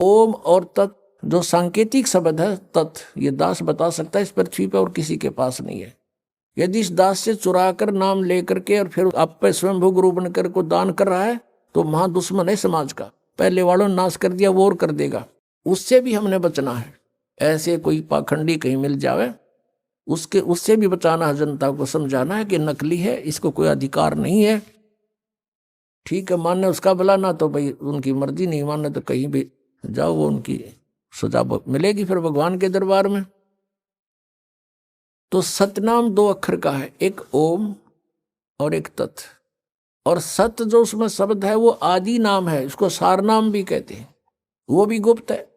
ओम और तत् जो सांकेतिक शब्द है तत्, ये दास बता सकता है इस पृथ्वी पर और किसी के पास नहीं है। यदि इस दास से चुरा कर नाम लेकर के और फिर आप पे स्वयंभू गुरु बनकर को दान कर रहा है तो महा दुश्मन है समाज का। पहले वालों ने नाश कर दिया, वो और कर देगा। उससे भी हमने बचना है। ऐसे कोई पाखंडी कहीं मिल जावे उससे भी बचाना है। जनता को समझाना है कि नकली है, इसको कोई अधिकार नहीं है। ठीक है, मानने उसका भला, ना तो भाई उनकी मर्जी, नहीं मानने तो कहीं भी जाओ, वो उनकी सजा मिलेगी फिर भगवान के दरबार में। तो सतनाम 2 अक्षर का है, एक ओम और एक तत्। और सत जो उसमें शब्द है वो आदि नाम है, इसको सार नाम भी कहते हैं, वो भी गुप्त है।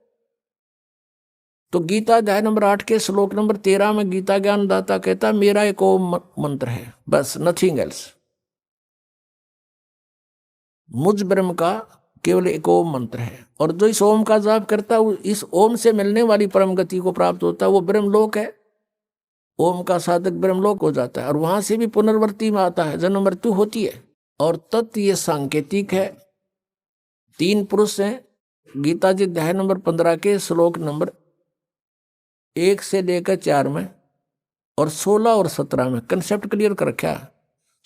तो गीता अध्याय नंबर 8 के श्लोक नंबर 13 में गीता ज्ञानदाता कहता है मेरा एक ओम मंत्र है, बस, नथिंग एल्स। मुझ ब्रह्म का केवल एक ओम मंत्र है। और जो इस ओम का जाप करता है इस ओम से मिलने वाली परम गति को प्राप्त होता है, वो ब्रह्मलोक है। ओम का साधक ब्रह्मलोक हो जाता है और वहां से भी पुनर्वृत्ति में आता है, जन्म मृत्यु होती है। और तत् ये सांकेतिक है। 3 पुरुष हैं गीता जी अध्याय नंबर 15 के श्लोक नंबर 1 से लेकर 4 में और 16 और 17 में कंसेप्ट क्लियर कर रखा है।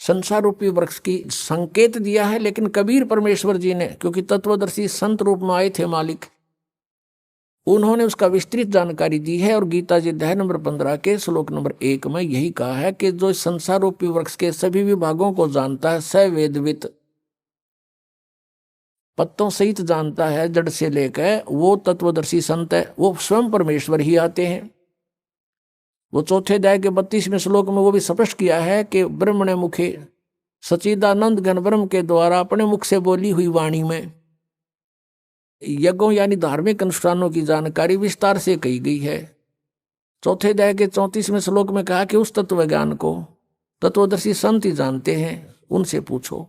संसार रूपी वृक्ष की संकेत दिया है, लेकिन कबीर परमेश्वर जी ने, क्योंकि तत्वदर्शी संत रूप में आए थे मालिक, उन्होंने उसका विस्तृत जानकारी दी है। और गीता जी अध्याय नंबर 15 के श्लोक नंबर 1 में यही कहा है कि जो संसार रूपी वृक्ष के सभी विभागों को जानता है, स वेदवित, पत्तों सहित जानता है जड़ से लेकर, वो तत्वदर्शी संत है। वो स्वयं परमेश्वर ही आते हैं। वो चौथे अध्याय के 32वें श्लोक में वो भी स्पष्ट किया है कि ब्रह्मणे मुखे सच्चिदानंद घन ब्रह्म के द्वारा अपने मुख से बोली हुई वाणी में यज्ञों यानी धार्मिक अनुष्ठानों की जानकारी विस्तार से कही गई है। चौथे अध्याय के 34वें श्लोक में कहा कि उस तत्व ज्ञान को तत्वदर्शी संत ही जानते हैं, उनसे पूछो।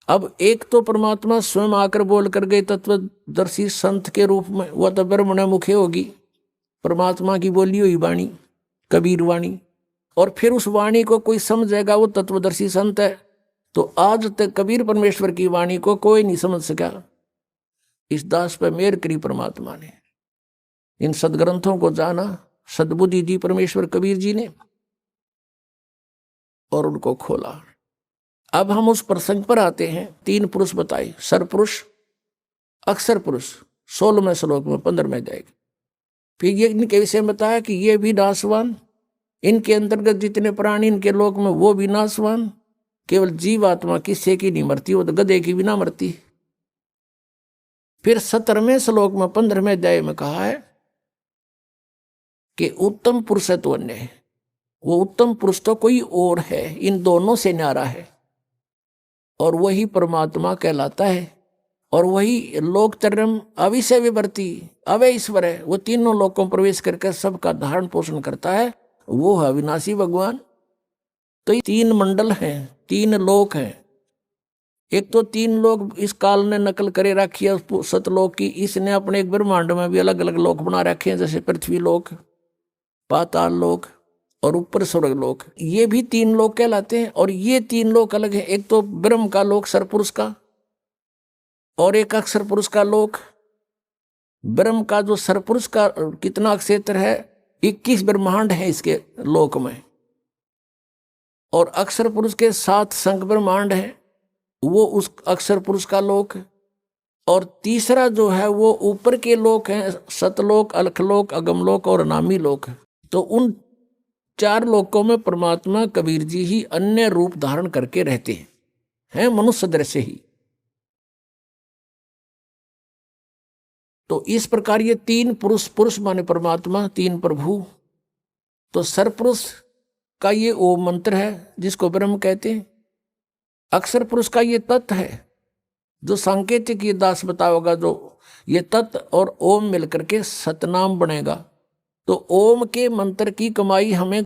अब एक तो परमात्मा स्वयं आकर बोल कर गए तत्वदर्शी संत के रूप में, वह तो ब्रह्मणे मुखे होगी, परमात्मा की बोली हुई वाणी, कबीर वाणी। और फिर उस वाणी को कोई समझेगा, वो तत्वदर्शी संत है। तो आज तक कबीर परमेश्वर की वाणी को कोई नहीं समझ सका। इस दास पर मेहर करी परमात्मा ने, इन सदग्रंथों को जाना, सद्बुद्धि दी परमेश्वर कबीर जी ने और उनको खोला। अब हम उस प्रसंग पर आते हैं। 3 पुरुष बताए, सरपुरुष, अक्षर पुरुष, 16वें श्लोक में 15वें जाएगा। फिर ये इनके विषय में बताया कि ये भी नाशवान, इनके अंतर्गत जितने प्राणी इनके लोक में वो भी नाशवान, केवल जीव आत्मा किससे की नहीं मरती, वो तो गधे की भी ना मरती। फिर 17वें श्लोक में 15वें अध्याय में कहा है कि उत्तम पुरुष तो अन्य है। वो उत्तम पुरुष तो कोई और है, इन दोनों से न्यारा है, और वही परमात्मा कहलाता है। और वही लोकतरम अविषय विवर्ती अवय ईश्वर है। वो तीनों लोकों में प्रवेश करके सबका धारण पोषण करता है, वो है अविनाशी भगवान। तो ये 3 मंडल हैं, 3 लोक हैं। एक तो 3 लोक इस काल ने नकल करे रखी है सतलोक की, इसने अपने एक ब्रह्मांड में भी अलग अलग लोक बना रखे हैं, जैसे पृथ्वी लोक, पाताल लोक और ऊपर स्वर्ग लोक। ये भी 3 लोक कहलाते हैं। और ये 3 लोक अलग है, एक तो ब्रह्म का लोक सरपुरुष का, और एक अक्षर पुरुष का लोक। ब्रह्म का जो सरपुरुष का कितना क्षेत्र है, 21 ब्रह्मांड है इसके लोक में, और अक्षर पुरुष के 7 संख ब्रह्मांड है, वो उस अक्षर पुरुष का लोक। और तीसरा जो है वो ऊपर के लोक हैं, सतलोक, अलखलोक, अगमलोक और अनामी लोक। तो उन 4 लोकों में परमात्मा कबीर जी ही अन्य रूप धारण करके रहते हैं मनुष्य दृश्य ही। तो इस प्रकार ये 3 पुरुष, पुरुष माने परमात्मा, 3 प्रभु। तो सरपुरुष का ये ओम मंत्र है जिसको ब्रह्म कहते हैं। अक्षर पुरुष का ये तत्व है जो सांकेतिक ये दास बताओगा, जो ये तत्व और ओम मिलकर के सतनाम बनेगा। तो ओम के मंत्र की कमाई हमें